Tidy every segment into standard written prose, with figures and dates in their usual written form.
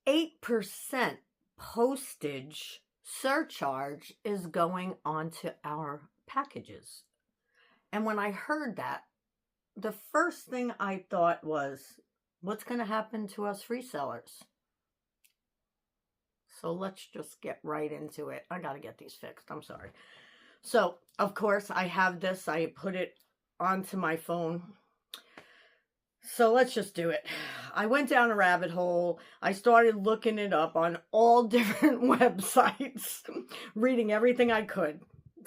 8% postage surcharge is going onto our packages. And when I heard that, the first thing I thought was, what's going to happen to us resellers? So let's just get right into it. I got to get these fixed. I'm sorry. So, of course, I have this. I put it onto my phone. So let's just do it. I went down a rabbit hole. I started looking it up on all different websites, reading everything I could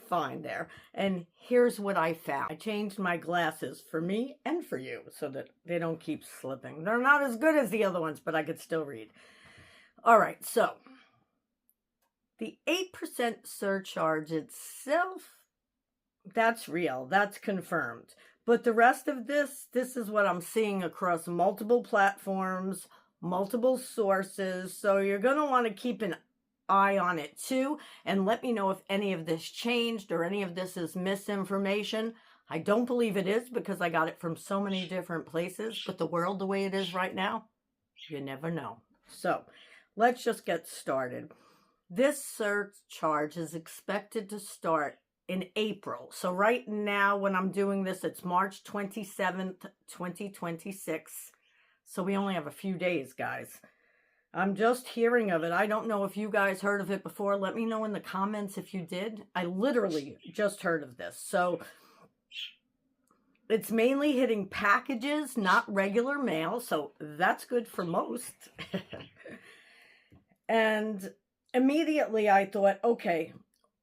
find there. And here's what I found. I changed my glasses for me and for you so that they don't keep slipping. They're not as good as the other ones, but I could still read. All right, so the 8% surcharge itself, that's real. That's confirmed. But the rest of this is what I'm seeing across multiple platforms, multiple sources. So you're going to want to keep an eye on it too. And let me know if any of this changed or any of this is misinformation. I don't believe it is because I got it from so many different places. But the world the way it is right now, you never know. So let's just get started. This surcharge is expected to start in April. So right now when I'm doing this, it's March 27th, 2026. So we only have a few days, guys. I'm just hearing of it. I don't know if you guys heard of it before. Let me know in the comments if you did. I literally just heard of this. So it's mainly hitting packages, not regular mail. So that's good for most. And immediately I thought, okay,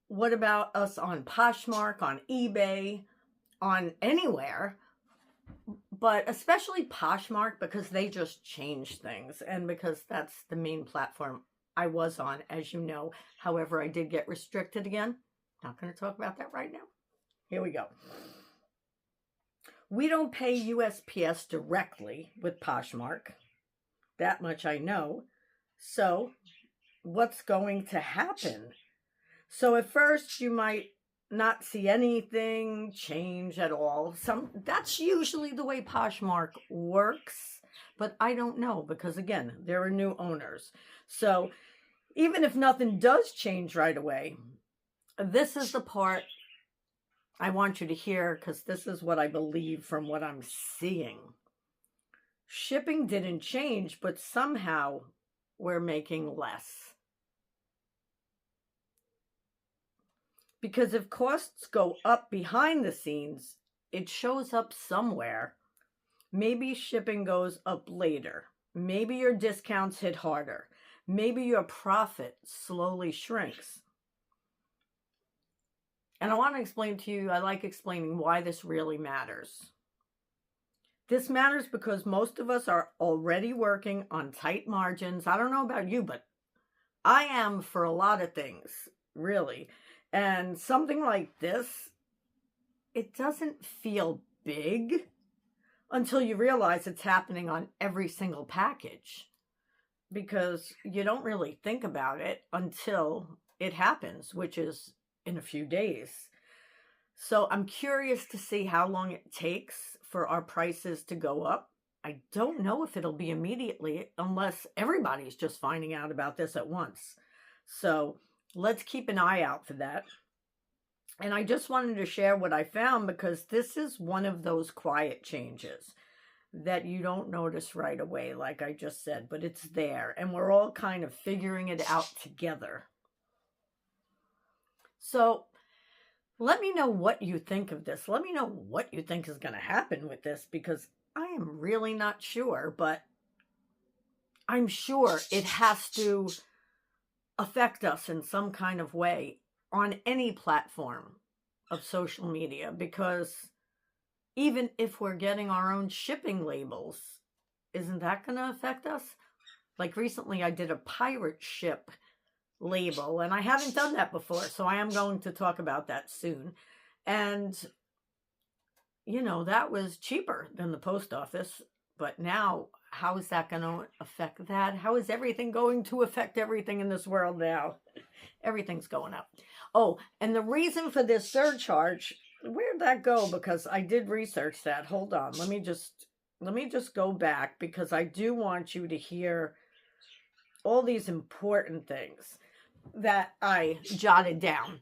what about us on Poshmark, on eBay, on anywhere? But especially Poshmark because they just changed things and because that's the main platform I was on, as you know. However, I did get restricted again. Not going to talk about that right now. Here we go. We don't pay USPS directly with Poshmark. That much I know. So what's going to happen? So at first you might not see anything change at all. That's usually the way Poshmark works, but I don't know because again, there are new owners. So even if nothing does change right away, this is the part I want you to hear because this is what I believe from what I'm seeing. Shipping didn't change, but somehow we're making less. Because if costs go up behind the scenes, it shows up somewhere. Maybe shipping goes up later. Maybe your discounts hit harder. Maybe your profit slowly shrinks. And I want to explain to you, I like explaining why this really matters. This matters because most of us are already working on tight margins. I don't know about you, but I am for a lot of things, really. And something like this, it doesn't feel big until you realize it's happening on every single package. Because you don't really think about it until it happens, which is in a few days. So I'm curious to see how long it takes for our prices to go up. I don't know if it'll be immediately unless everybody's just finding out about this at once. So let's keep an eye out for that. And I just wanted to share what I found because this is one of those quiet changes that you don't notice right away, like I just said, but it's there. And we're all kind of figuring it out together. So let me know what you think of this. Let me know what you think is going to happen with this because I am really not sure, but I'm sure it has to affect us in some kind of way on any platform of social media because even if we're getting our own shipping labels, isn't that going to affect us? Like recently I did a pirate ship label and I haven't done that before, so I am going to talk about that soon. And you know, that was cheaper than the post office, but now how is that going to affect that? How is everything going to affect everything in this world now? Everything's going up. Oh, and the reason for this surcharge, where'd that go? Because I did research that. Hold on. Let me just go back because I do want you to hear all these important things that I jotted down.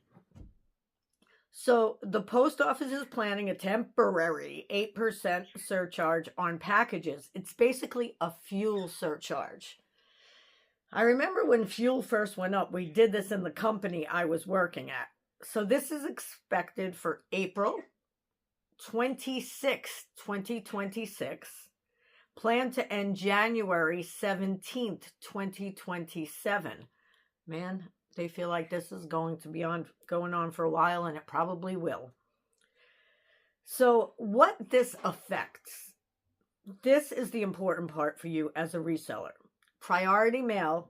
So the post office is planning a temporary 8% surcharge on packages. It's basically a fuel surcharge. I remember when fuel first went up, we did this in the company I was working at. So this is expected for April 26th, 2026. Planned to end January 17th, 2027. Man, they feel like this is going to be going on for a while, and it probably will. So what this affects, this is the important part for you as a reseller. Priority mail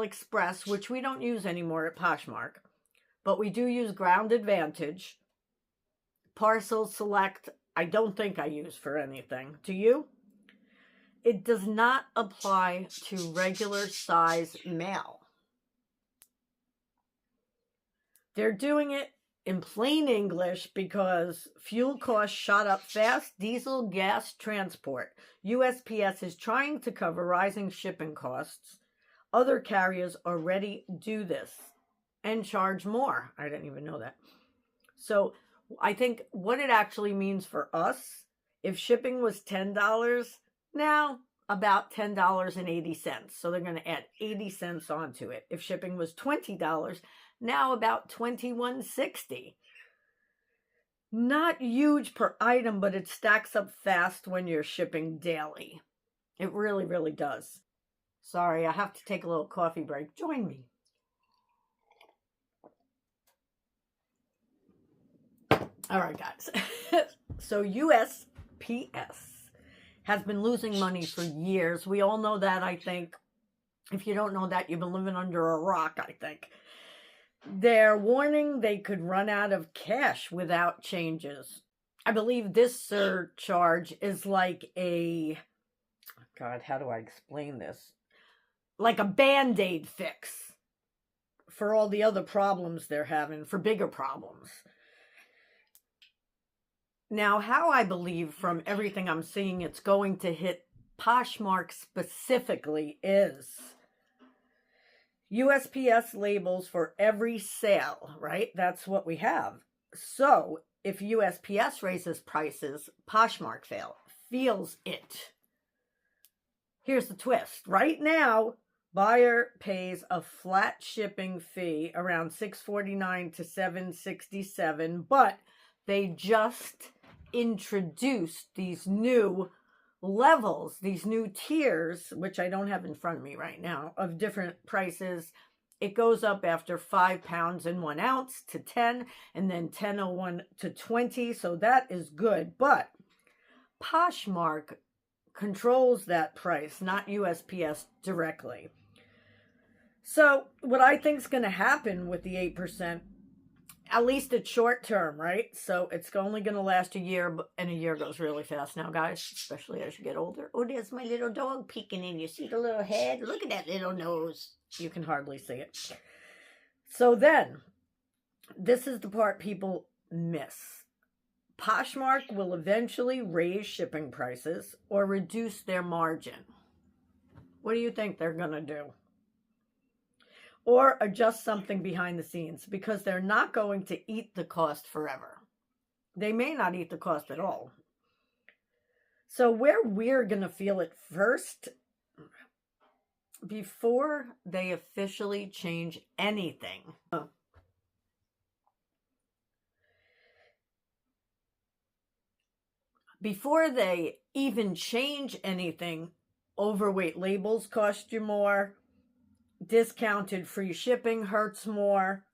express, which we don't use anymore at Poshmark, but we do use Ground Advantage. Parcel Select, I don't think I use for anything. Do you? It does not apply to regular size mail. They're doing it in plain English because fuel costs shot up fast, diesel, gas, transport. USPS is trying to cover rising shipping costs. Other carriers already do this and charge more. I didn't even know that. So I think what it actually means for us, if shipping was $10, now about $10.80. So they're going to add 80 cents onto it. If shipping was $20, now about $21.60. Not huge per item, but it stacks up fast when you're shipping daily. It really, really does. Sorry, I have to take a little coffee break. Join me. All right, guys. So USPS has been losing money for years. We all know that, I think. If you don't know that, you've been living under a rock, I think. They're warning they could run out of cash without changes. I believe this surcharge is like a, God, how do I explain this? Like a Band-Aid fix for all the other problems they're having, for bigger problems. Now, how I believe from everything I'm seeing it's going to hit Poshmark specifically is USPS labels for every sale, right? That's what we have. So if USPS raises prices, Poshmark feels it. Here's the twist. Right now, buyer pays a flat shipping fee around $6.49 to $7.67, but they just introduced these new levels, these new tiers, which I don't have in front of me right now, of different prices. It goes up after 5 pounds and 1 ounce to 10, and then 10.01 to 20. So that is good. But Poshmark controls that price, not USPS directly. So what I think is going to happen with the 8%, at least it's short term, right? So it's only going to last a year, and a year goes really fast now, guys, especially as you get older. Oh, there's my little dog peeking in. You see the little head? Look at that little nose. You can hardly see it. So then, this is the part people miss. Poshmark will eventually raise shipping prices or reduce their margin. What do you think they're going to do? Or adjust something behind the scenes, because they're not going to eat the cost forever. They may not eat the cost at all. So where we're going to feel it first, before they officially change anything. Before they even change anything, overweight labels cost you more. Discounted free shipping hurts more.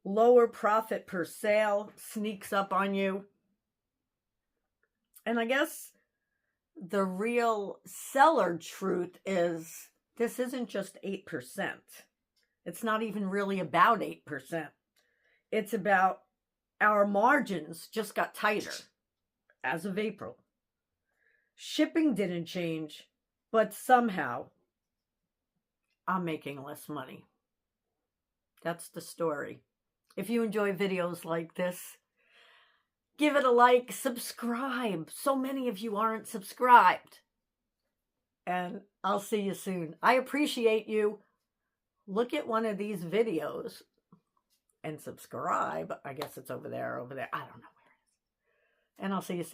Lower profit per sale sneaks up on you. And I guess the real seller truth is this isn't just 8%. It's not even really about 8%. It's about our margins just got tighter as of April. Shipping didn't change, but somehow I'm making less money. That's the story. If you enjoy videos like this, give it a like, subscribe. So many of you aren't subscribed. and I'll see you soon. I appreciate you. Look at one of these videos and subscribe. I guess it's over there. I don't know where it is. And I'll see you soon.